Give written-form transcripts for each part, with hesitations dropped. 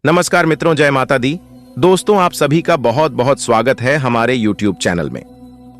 नमस्कार मित्रों, जय माता दी। दोस्तों, आप सभी का बहुत बहुत स्वागत है हमारे YouTube चैनल में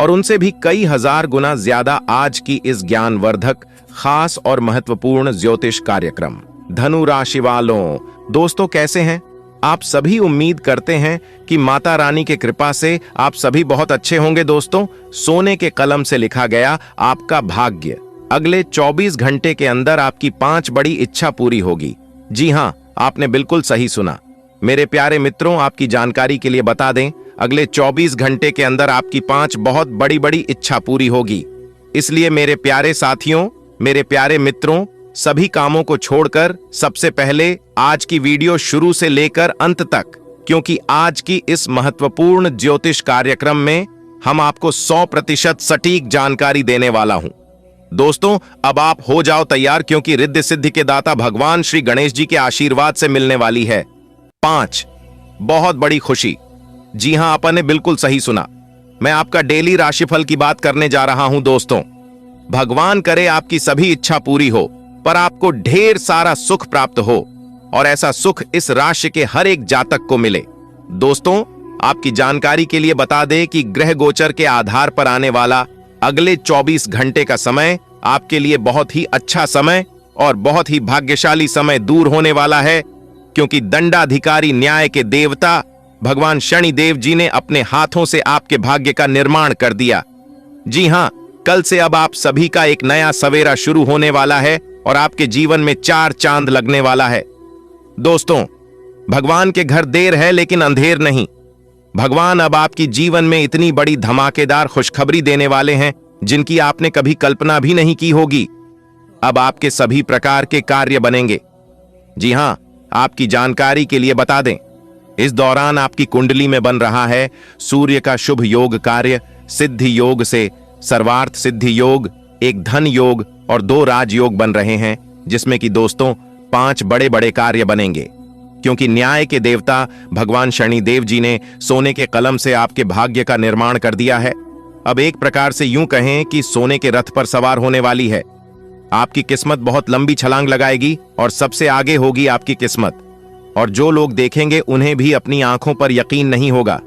और उनसे भी कई हजार गुना ज्यादा आज की इस ज्ञानवर्धक, खास और महत्वपूर्ण ज्योतिष कार्यक्रम धनु राशि वालों। दोस्तों, कैसे हैं आप सभी? उम्मीद करते हैं कि माता रानी के कृपा से आप सभी बहुत अच्छे होंगे। दोस्तों, सोने के कलम से लिखा गया आपका भाग्य अगले 24 घंटे के अंदर आपकी 5 बड़ी इच्छा पूरी होगी। जी हां, आपने बिल्कुल सही सुना। मेरे प्यारे मित्रों, आपकी जानकारी के लिए बता दें, अगले 24 घंटे के अंदर आपकी 5 बहुत बड़ी बड़ी इच्छा पूरी होगी। इसलिए मेरे प्यारे साथियों, मेरे प्यारे मित्रों, सभी कामों को छोड़कर सबसे पहले आज की वीडियो शुरू से लेकर अंत तक, क्योंकि आज की इस महत्वपूर्ण ज्योतिष कार्यक्रम में हम आपको 100% सटीक जानकारी देने वाला हूं। दोस्तों, अब आप हो जाओ तैयार, क्योंकि रिद्धि सिद्धि के दाता भगवान श्री गणेश जी के आशीर्वाद से मिलने वाली है 5 बहुत बड़ी खुशी। जी हां, आपने बिल्कुल सही सुना। मैं आपका डेली राशिफल की बात करने जा रहा हूं। दोस्तों, भगवान करे आपकी सभी इच्छा पूरी हो, पर आपको ढेर सारा सुख प्राप्त हो और ऐसा सुख इस राशि के हर एक जातक को मिले। दोस्तों, आपकी जानकारी के लिए बता दें कि ग्रह गोचर के आधार पर आने वाला अगले 24 घंटे का समय आपके लिए बहुत ही अच्छा समय और बहुत ही भाग्यशाली समय दूर होने वाला है, क्योंकि दंडाधिकारी न्याय के देवता भगवान शनि देव जी ने अपने हाथों से आपके भाग्य का निर्माण कर दिया। जी हां, कल से अब आप सभी का एक नया सवेरा शुरू होने वाला है और आपके जीवन में 4 चांद लगने वाला है। दोस्तों, भगवान के घर देर है लेकिन अंधेर नहीं। भगवान अब आपकी जीवन में इतनी बड़ी धमाकेदार खुशखबरी देने वाले हैं जिनकी आपने कभी कल्पना भी नहीं की होगी। अब आपके सभी प्रकार के कार्य बनेंगे। जी हां, आपकी जानकारी के लिए बता दें, इस दौरान आपकी कुंडली में बन रहा है सूर्य का शुभ योग कार्य। सिद्धि योग से सर्वार्थ सिद्धि योग, एक धन योग और 2 राजयोग बन रहे हैं, जिसमें कि दोस्तों 5 बड़े बड़े कार्य बनेंगे, क्योंकि न्याय के देवता भगवान शनि देव जी ने सोने के कलम से आपके भाग्य का निर्माण कर दिया है। अब एक प्रकार से यूं कहें कि सोने के रथ पर सवार होने वाली है। आपकी किस्मत बहुत लंबी छलांग लगाएगी और सबसे आगे होगी आपकी किस्मत, और जो लोग देखेंगे उन्हें भी अपनी आंखों पर यकीन नहीं होगा।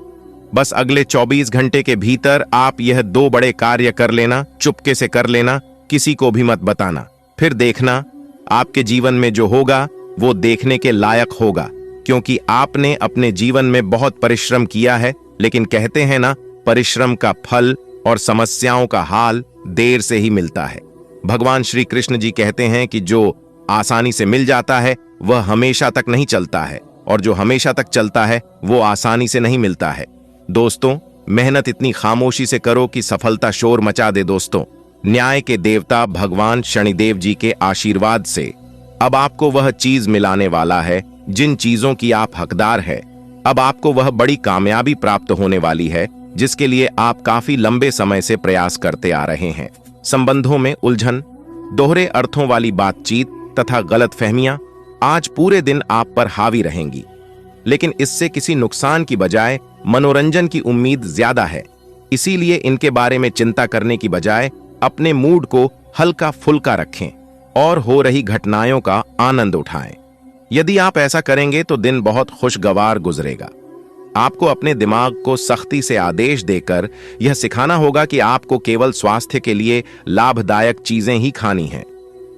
बस अगले 24 घंटे के भीतर आप यह 2 बड़े कार्य कर लेना, चुपके से कर लेना, किसी को भी मत बताना। फिर देखना आपके जीवन में जो होगा वो देखने के लायक होगा, क्योंकि आपने अपने जीवन में बहुत परिश्रम किया है। लेकिन कहते हैं ना, परिश्रम का फल और समस्याओं का हाल देर से ही मिलता है। भगवान श्री कृष्ण जी कहते हैं कि जो आसानी से मिल जाता है वह हमेशा तक नहीं चलता है, और जो हमेशा तक चलता है वो आसानी से नहीं मिलता है। दोस्तों, मेहनत इतनी खामोशी से करो कि सफलता शोर मचा दे। दोस्तों, न्याय के देवता भगवान शनिदेव जी के आशीर्वाद से अब आपको वह चीज मिलाने वाला है जिन चीजों की आप हकदार है। अब आपको वह बड़ी कामयाबी प्राप्त होने वाली है जिसके लिए आप काफी लंबे समय से प्रयास करते आ रहे हैं। संबंधों में उलझन, दोहरे अर्थों वाली बातचीत तथा गलतफहमियां आज पूरे दिन आप पर हावी रहेंगी, लेकिन इससे किसी नुकसान की बजाय मनोरंजन की उम्मीद ज्यादा है। इसीलिए इनके बारे में चिंता करने की बजाय अपने मूड को हल्का फुल्का रखें और हो रही घटनाओं का आनंद उठाएं। यदि आप ऐसा करेंगे तो दिन बहुत खुशगवार गुजरेगा। आपको अपने दिमाग को सख्ती से आदेश देकर यह सिखाना होगा कि आपको केवल स्वास्थ्य के लिए लाभदायक चीजें ही खानी हैं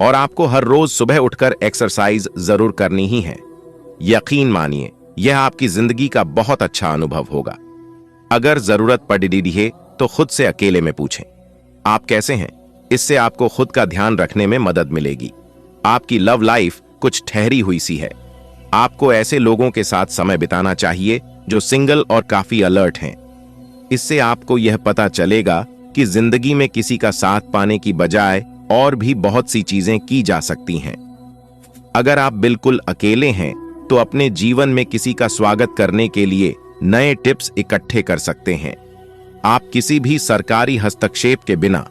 और आपको हर रोज सुबह उठकर एक्सरसाइज जरूर करनी ही है। यकीन मानिए, यह आपकी जिंदगी का बहुत अच्छा अनुभव होगा। अगर जरूरत पड़ी है तो खुद से अकेले में पूछें, आप कैसे हैं? इससे आपको खुद का ध्यान रखने में मदद मिलेगी। आपकी लव लाइफ कुछ ठहरी हुई सी है। आपको ऐसे लोगों के साथ समय बिताना चाहिए जो सिंगल और काफी अलर्ट हैं। इससे आपको यह पता चलेगा कि जिंदगी में किसी का साथ पाने की बजाय और भी बहुत सी चीजें की जा सकती हैं। अगर आप बिल्कुल अकेले हैं तो अपने जीवन में किसी का स्वागत करने के लिए नए टिप्स इकट्ठे कर सकते हैं। आप किसी भी सरकारी हस्तक्षेप के बिना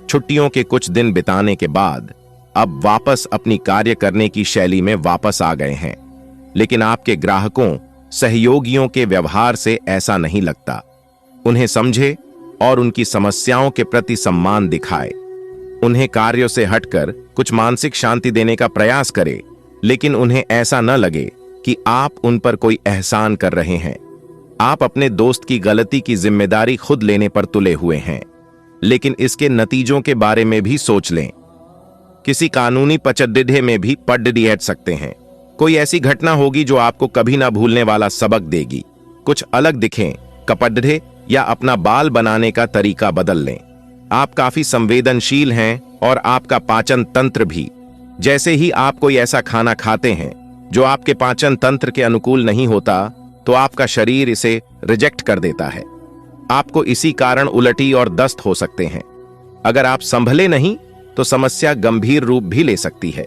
छुट्टियों के कुछ दिन बिताने के बाद अब वापस अपनी कार्य करने की शैली में वापस आ गए हैं। लेकिन आपके ग्राहकों, सहयोगियों के व्यवहार से ऐसा नहीं लगता। उन्हें समझे और उनकी समस्याओं के प्रति सम्मान दिखाए। उन्हें कार्यों से हटकर कुछ मानसिक शांति देने का प्रयास करें, लेकिन उन्हें ऐसा न लगे कि आप उन पर कोई एहसान कर रहे हैं। आप अपने दोस्त की गलती की जिम्मेदारी खुद लेने पर तुले हुए हैं, लेकिन इसके नतीजों के बारे में भी सोच लें। किसी कानूनी पचड्ढे में भी पड़ सकते हैं। कोई ऐसी घटना होगी जो आपको कभी ना भूलने वाला सबक देगी। कुछ अलग दिखें, कपड्ढे या अपना बाल बनाने का तरीका बदल लें। आप काफी संवेदनशील हैं और आपका पाचन तंत्र भी। जैसे ही आप कोई ऐसा खाना खाते हैं जो आपके पाचन तंत्र के अनुकूल नहीं होता, तो आपका शरीर इसे रिजेक्ट कर देता है। आपको इसी कारण उल्टी और दस्त हो सकते हैं। अगर आप संभले नहीं तो समस्या गंभीर रूप भी ले सकती है।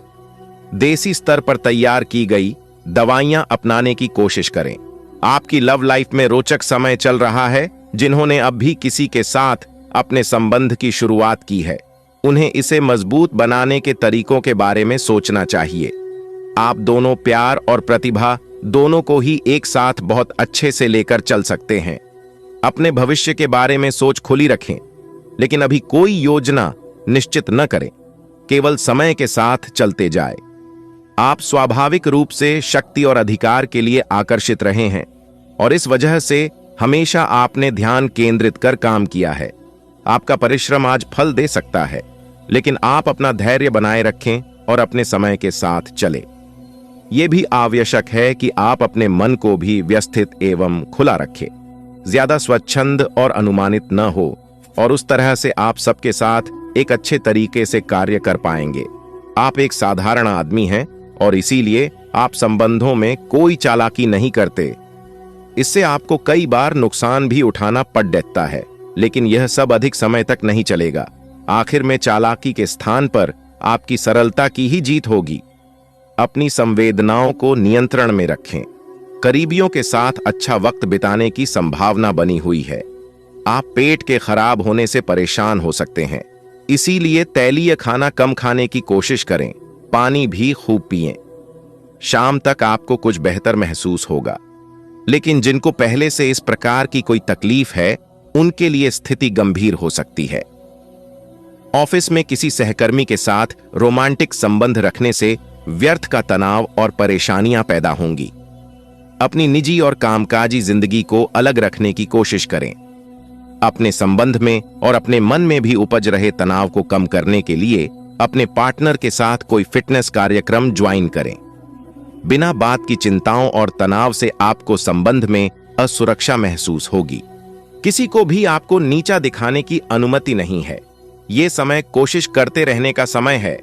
देसी स्तर पर तैयार की गई दवाइयां अपनाने की कोशिश करें। आपकी लव लाइफ में रोचक समय चल रहा है। जिन्होंने अब भी किसी के साथ अपने संबंध की शुरुआत की है, उन्हें इसे मजबूत बनाने के तरीकों के बारे में सोचना चाहिए। आप दोनों प्यार और प्रतिभा दोनों को ही एक साथ बहुत अच्छे से लेकर चल सकते हैं। अपने भविष्य के बारे में सोच खुली रखें, लेकिन अभी कोई योजना निश्चित न करें। केवल समय के साथ चलते जाए। आप स्वाभाविक रूप से शक्ति और अधिकार के लिए आकर्षित रहे हैं और इस वजह से हमेशा आपने ध्यान केंद्रित कर काम किया है। आपका परिश्रम आज फल दे सकता है, लेकिन आप अपना धैर्य बनाए रखें और अपने समय के साथ चलें। यह भी आवश्यक है कि आप अपने मन को भी व्यवस्थित एवं खुला रखें। ज्यादा स्वच्छंद और अनुमानित न हो, और उस तरह से आप सबके साथ एक अच्छे तरीके से कार्य कर पाएंगे। आप एक साधारण आदमी हैं और इसीलिए आप संबंधों में कोई चालाकी नहीं करते। इससे आपको कई बार नुकसान भी उठाना पड़ सकता है, लेकिन यह सब अधिक समय तक नहीं चलेगा। आखिर में चालाकी के स्थान पर आपकी सरलता की ही जीत होगी। अपनी संवेदनाओं को नियंत्रण में रखें। करीबियों के साथ अच्छा वक्त बिताने की संभावना बनी हुई है। आप पेट के खराब होने से परेशान हो सकते हैं, इसीलिए तैलीय खाना कम खाने की कोशिश करें। पानी भी खूब पिएं। शाम तक आपको कुछ बेहतर महसूस होगा, लेकिन जिनको पहले से इस प्रकार की कोई तकलीफ है, उनके लिए स्थिति गंभीर हो सकती है। ऑफिस में किसी सहकर्मी के साथ रोमांटिक संबंध रखने से व्यर्थ का तनाव और परेशानियां पैदा होंगी। अपनी निजी और कामकाजी जिंदगी को अलग रखने की कोशिश करें। अपने संबंध में और अपने मन में भी उपज रहे तनाव को कम करने के लिए अपने पार्टनर के साथ कोई फिटनेस कार्यक्रम ज्वाइन करें। बिना बात की चिंताओं और तनाव से आपको संबंध में असुरक्षा महसूस होगी। किसी को भी आपको नीचा दिखाने की अनुमति नहीं है। ये समय कोशिश करते रहने का समय है।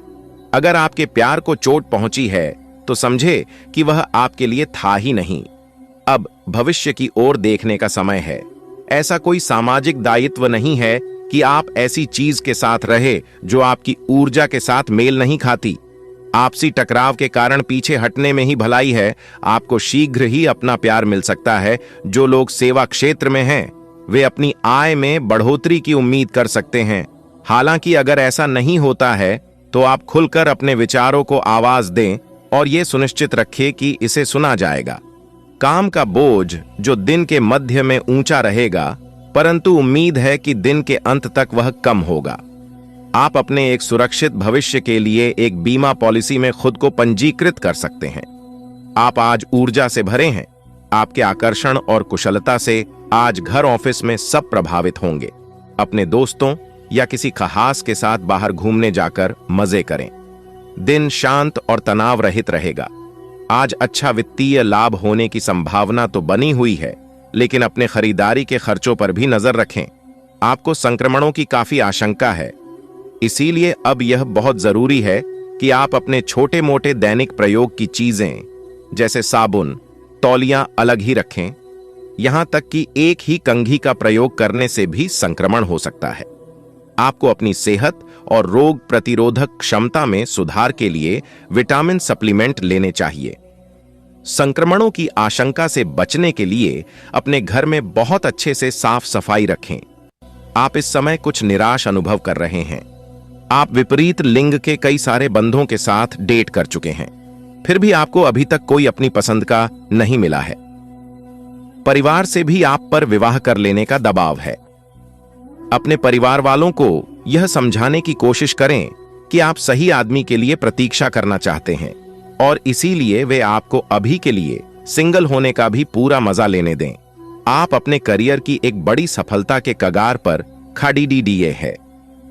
अगर आपके प्यार को चोट पहुंची है तो समझे कि वह आपके लिए था ही नहीं। अब भविष्य की ओर देखने का समय है। ऐसा कोई सामाजिक दायित्व नहीं है कि आप ऐसी चीज के साथ रहे जो आपकी ऊर्जा के साथ मेल नहीं खाती। आपसी टकराव के कारण पीछे हटने में ही भलाई है। आपको शीघ्र ही अपना प्यार मिल सकता है। जो लोग सेवा क्षेत्र में हैं, वे अपनी आय में बढ़ोतरी की उम्मीद कर सकते हैं। हालांकि अगर ऐसा नहीं होता है तो आप खुलकर अपने विचारों को आवाज दें और यह सुनिश्चित रखें कि इसे सुना जाएगा। काम का बोझ जो दिन के मध्य में ऊंचा रहेगा, परंतु उम्मीद है कि दिन के अंत तक वह कम होगा। आप अपने एक सुरक्षित भविष्य के लिए एक बीमा पॉलिसी में खुद को पंजीकृत कर सकते हैं। आप आज ऊर्जा से भरे हैं। आपके आकर्षण और कुशलता से आज घर ऑफिस में सब प्रभावित होंगे। अपने दोस्तों या किसी खास के साथ बाहर घूमने जाकर मजे करें। दिन शांत और तनाव रहित रहेगा। आज अच्छा वित्तीय लाभ होने की संभावना तो बनी हुई है, लेकिन अपने खरीदारी के खर्चों पर भी नजर रखें। आपको संक्रमणों की काफी आशंका है, इसीलिए अब यह बहुत जरूरी है कि आप अपने छोटे मोटे दैनिक प्रयोग की चीजें जैसे साबुन, तौलियां अलग ही रखें। यहां तक कि एक ही कंघी का प्रयोग करने से भी संक्रमण हो सकता है। आपको अपनी सेहत और रोग प्रतिरोधक क्षमता में सुधार के लिए विटामिन सप्लीमेंट लेने चाहिए। संक्रमणों की आशंका से बचने के लिए अपने घर में बहुत अच्छे से साफ सफाई रखें। आप इस समय कुछ निराश अनुभव कर रहे हैं। आप विपरीत लिंग के कई सारे बंधों के साथ डेट कर चुके हैं, फिर भी आपको अभी तक कोई अपनी पसंद का नहीं मिला है। परिवार से भी आप पर विवाह कर लेने का दबाव है। अपने परिवार वालों को यह समझाने की कोशिश करें कि आप सही आदमी के लिए प्रतीक्षा करना चाहते हैं। और इसीलिए वे आपको अभी के लिए सिंगल होने का भी पूरा मजा लेने दें। आप अपने करियर की एक बड़ी सफलता के कगार पर खड़ीडीडीए है।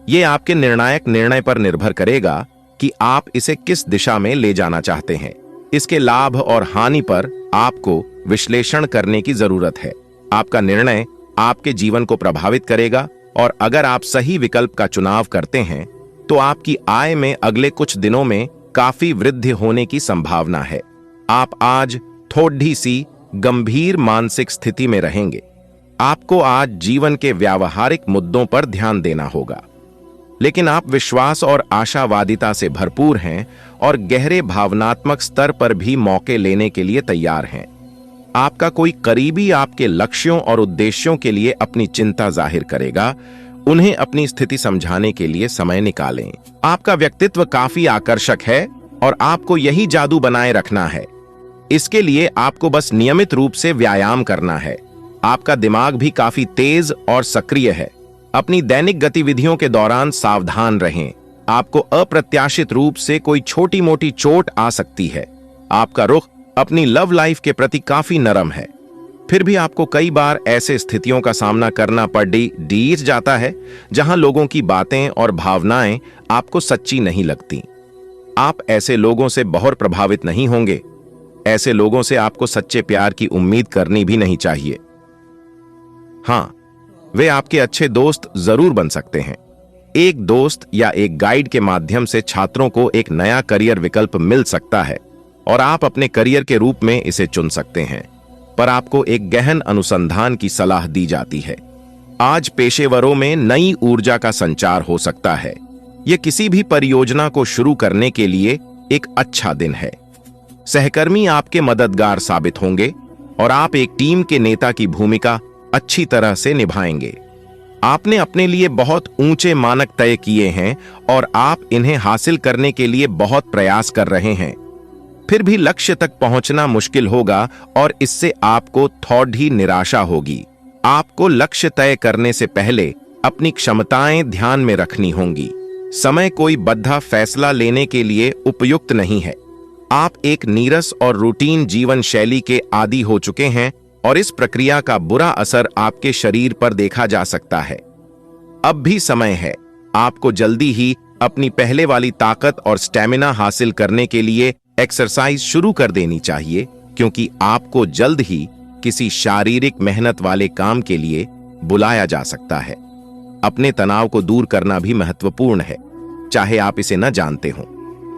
ये आपके निर्णायक निर्णय पर निर्भर करेगा कि आप इसे किस दिशा में ले जाना चाहते हैं। इसके लाभ और हानि पर आपको विश्लेषण करने की जरूरत है। आपका निर्णय आपके जीवन को प्रभावित करेगा और अगर आप सही विकल्प का चुनाव करते हैं तो आपकी आय में अगले कुछ दिनों में काफी वृद्धि होने की संभावना है। आप आज थोड़ी सी गंभीर मानसिक स्थिति में रहेंगे। आपको आज जीवन के व्यावहारिक मुद्दों पर ध्यान देना होगा, लेकिन आप विश्वास और आशावादिता से भरपूर हैं और गहरे भावनात्मक स्तर पर भी मौके लेने के लिए तैयार हैं। आपका कोई करीबी आपके लक्ष्यों और उद्देश्यों के लिए अपनी चिंता जाहिर करेगा। उन्हें अपनी स्थिति समझाने के लिए समय निकालें। आपका व्यक्तित्व काफी आकर्षक है और आपको यही जादू बनाए रखना है। इसके लिए आपको बस नियमित रूप से व्यायाम करना है। आपका दिमाग भी काफी तेज और सक्रिय है। अपनी दैनिक गतिविधियों के दौरान सावधान रहें। आपको अप्रत्याशित रूप से कोई छोटी मोटी चोट आ सकती है। आपका रुख अपनी लव लाइफ के प्रति काफी नरम है, फिर भी आपको कई बार ऐसे स्थितियों का सामना करना पड़ जाता है जहां लोगों की बातें और भावनाएं आपको सच्ची नहीं लगती। आप ऐसे लोगों से बहुत प्रभावित नहीं होंगे। ऐसे लोगों से आपको सच्चे प्यार की उम्मीद करनी भी नहीं चाहिए। हाँ, वे आपके अच्छे दोस्त जरूर बन सकते हैं। एक दोस्त या एक गाइड के माध्यम से छात्रों को एक नया करियर विकल्प मिल सकता है और आप अपने करियर के रूप में इसे चुन सकते हैं, पर आपको एक गहन अनुसंधान की सलाह दी जाती है। आज पेशेवरों में नई ऊर्जा का संचार हो सकता है। यह किसी भी परियोजना को शुरू करने के लिए एक अच्छा दिन है। सहकर्मी आपके मददगार साबित होंगे और आप एक टीम के नेता की भूमिका अच्छी तरह से निभाएंगे। आपने अपने लिए बहुत ऊंचे मानक तय किए हैं और आप इन्हें हासिल करने के लिए बहुत प्रयास कर रहे हैं। फिर भी लक्ष्य तक पहुंचना मुश्किल होगा और इससे आपको थोड़ी निराशा होगी। आपको लक्ष्य तय करने से पहले अपनी क्षमताएं ध्यान में रखनी होंगी। समय कोई बद्धा फैसला लेने के लिए उपयुक्त नहीं है। आप एक नीरस और रूटीन जीवन शैली के आदी हो चुके हैं और इस प्रक्रिया का बुरा असर आपके शरीर पर देखा जा सकता है। अब भी समय है। आपको जल्दी ही अपनी पहले वाली ताकत और स्टैमिना हासिल करने के लिए एक्सरसाइज शुरू कर देनी चाहिए, क्योंकि आपको जल्द ही किसी शारीरिक मेहनत वाले काम के लिए बुलाया जा सकता है। अपने तनाव को दूर करना भी महत्वपूर्ण है, चाहे आप इसे न जानते हों,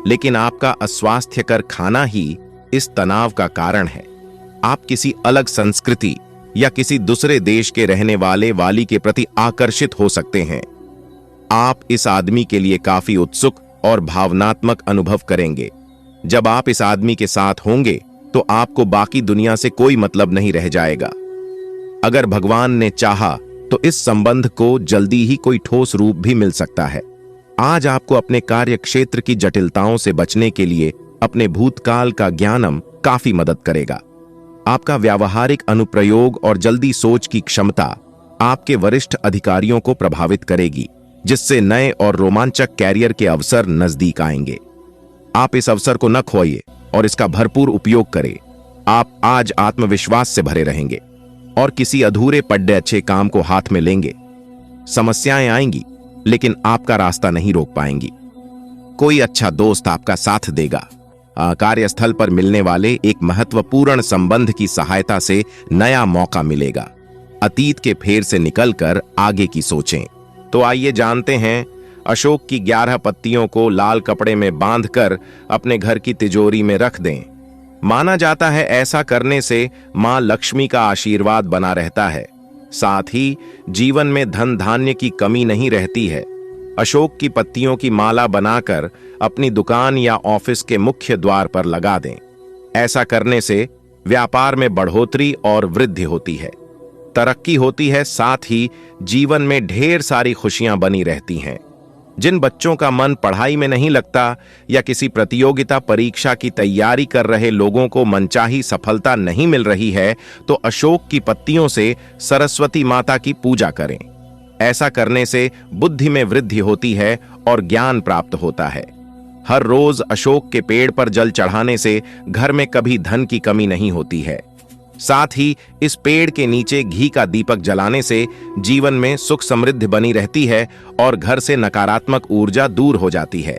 लेकिन आपका अस्वास्थ्यकर खाना ही इस तनाव का कारण है। आप किसी अलग संस्कृति या किसी दूसरे देश के रहने वाली के प्रति आकर्षित हो सकते हैं। आप इस आदमी के लिए काफी उत्सुक और भावनात्मक अनुभव करेंगे। जब आप इस आदमी के साथ होंगे तो आपको बाकी दुनिया से कोई मतलब नहीं रह जाएगा। अगर भगवान ने चाहा तो इस संबंध को जल्दी ही कोई ठोस रूप भी मिल सकता है। आज आपको अपने कार्य क्षेत्र की जटिलताओं से बचने के लिए अपने भूतकाल का ज्ञानम काफी मदद करेगा। आपका व्यावहारिक अनुप्रयोग और जल्दी सोच की क्षमता आपके वरिष्ठ अधिकारियों को प्रभावित करेगी, जिससे नए और रोमांचक कैरियर के अवसर नजदीक आएंगे। आप इस अवसर को न खोइए और इसका भरपूर उपयोग करें। आप आज आत्मविश्वास से भरे रहेंगे और किसी अधूरे पड़े अच्छे काम को हाथ में लेंगे। समस्याएं आएंगी, लेकिन आपका रास्ता नहीं रोक पाएंगी। कोई अच्छा दोस्त आपका साथ देगा। कार्यस्थल पर मिलने वाले एक महत्वपूर्ण संबंध की सहायता से नया मौका मिलेगा। अतीत के फेर से निकलकर आगे की सोचें। तो आइए जानते हैं, अशोक की 11 पत्तियों को लाल कपड़े में बांधकर अपने घर की तिजोरी में रख दें। माना जाता है ऐसा करने से मां लक्ष्मी का आशीर्वाद बना रहता है, साथ ही जीवन में धन धान्य की कमी नहीं रहती है। अशोक की पत्तियों की माला बनाकर अपनी दुकान या ऑफिस के मुख्य द्वार पर लगा दें। ऐसा करने से व्यापार में बढ़ोतरी और वृद्धि होती है, तरक्की होती है, साथ ही जीवन में ढेर सारी खुशियां बनी रहती हैं। जिन बच्चों का मन पढ़ाई में नहीं लगता या किसी प्रतियोगिता परीक्षा की तैयारी कर रहे लोगों को मनचाही सफलता नहीं मिल रही है, तो अशोक की पत्तियों से सरस्वती माता की पूजा करें। ऐसा करने से बुद्धि में वृद्धि होती है और ज्ञान प्राप्त होता है। हर रोज अशोक के पेड़ पर जल चढ़ाने से घर में कभी धन की कमी नहीं होती है। साथ ही इस पेड़ के नीचे घी का दीपक जलाने से जीवन में सुख समृद्धि बनी रहती है और घर से नकारात्मक ऊर्जा दूर हो जाती है।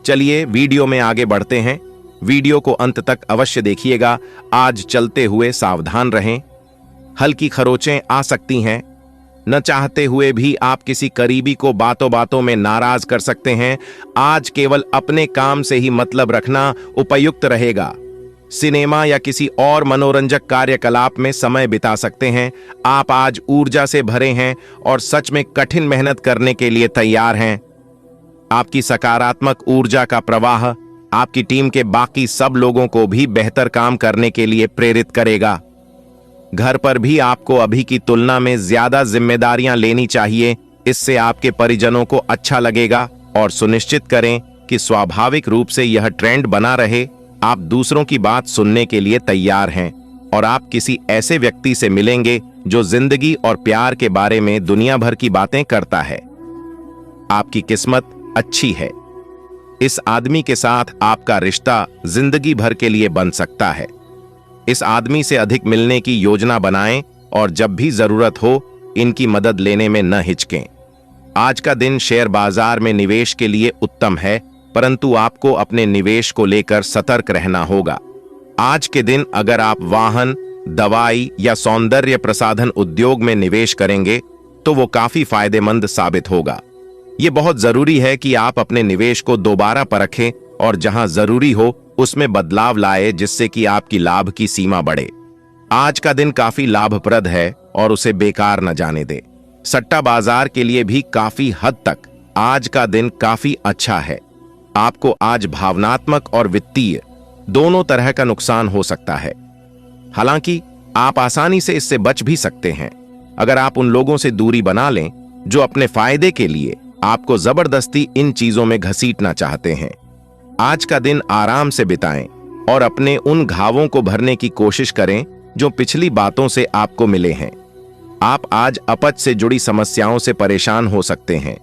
चलिए वीडियो में आगे बढ़ते हैं। वीडियो को अंत तक अवश्य देखिएगा। आज चलते हुए सावधान रहें। हल्की खरोचें आ सकती हैं। न चाहते हुए भी आप किसी करीबी को बातों बातों में नाराज कर सकते हैं। आज केवल अपने काम से ही मतलब रखना उपयुक्त रहेगा। सिनेमा या किसी और मनोरंजक कार्यकलाप में समय बिता सकते हैं। आप आज ऊर्जा से भरे हैं और सच में कठिन मेहनत करने के लिए तैयार हैं। आपकी सकारात्मक ऊर्जा का प्रवाह आपकी टीम के बाकी सब लोगों को भी बेहतर काम करने के लिए प्रेरित करेगा। घर पर भी आपको अभी की तुलना में ज्यादा जिम्मेदारियां लेनी चाहिए। इससे आपके परिजनों को अच्छा लगेगा और सुनिश्चित करें कि स्वाभाविक रूप से यह ट्रेंड बना रहे। आप दूसरों की बात सुनने के लिए तैयार हैं और आप किसी ऐसे व्यक्ति से मिलेंगे जो जिंदगी और प्यार के बारे में दुनिया भर की बातें करता है। आपकी किस्मत अच्छी है। इस आदमी के साथ आपका रिश्ता जिंदगी भर के लिए बन सकता है। इस आदमी से अधिक मिलने की योजना बनाएं और जब भी जरूरत हो इनकी मदद लेने में न हिचकें। आज का दिन शेयर बाजार में निवेश के लिए उत्तम है, परंतु आपको अपने निवेश को लेकर सतर्क रहना होगा। आज के दिन अगर आप वाहन, दवाई या सौंदर्य प्रसाधन उद्योग में निवेश करेंगे तो वो काफी फायदेमंद साबित होगा। ये बहुत जरूरी है कि आप अपने निवेश को दोबारा परखें और जहां जरूरी हो उसमें बदलाव लाए, जिससे कि आपकी लाभ की सीमा बढ़े। आज का दिन काफी लाभप्रद है और उसे बेकार न जाने दे। सट्टा बाजार के लिए भी काफी हद तक आज का दिन काफी अच्छा है। आपको आज भावनात्मक और वित्तीय दोनों तरह का नुकसान हो सकता है। हालांकि आप आसानी से इससे बच भी सकते हैं अगर आप उन लोगों से दूरी बना लें जो अपने फायदे के लिए आपको जबरदस्ती इन चीजों में घसीटना चाहते हैं। आज का दिन आराम से बिताएं और अपने उन घावों को भरने की कोशिश करें जो पिछली बातों से आपको मिले हैं। आप आज अपच से जुड़ी समस्याओं से परेशान हो सकते हैं,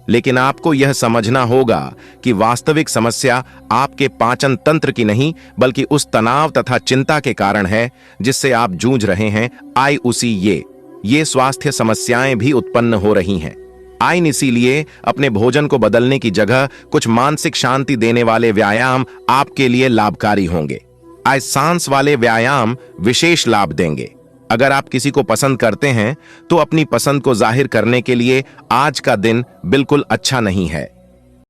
लेकिन आपको यह समझना होगा कि वास्तविक समस्या आपके पाचन तंत्र की नहीं बल्कि उस तनाव तथा चिंता के कारण है जिससे आप जूझ रहे हैं। ये स्वास्थ्य समस्याएं भी उत्पन्न हो रही हैं। इसीलिए अपने भोजन को बदलने की जगह कुछ मानसिक शांति देने वाले व्यायाम आपके लिए लाभकारी होंगे। सांस वाले व्यायाम विशेष लाभ देंगे। अगर आप किसी को पसंद करते हैं तो अपनी पसंद को जाहिर करने के लिए आज का दिन बिल्कुल अच्छा नहीं है।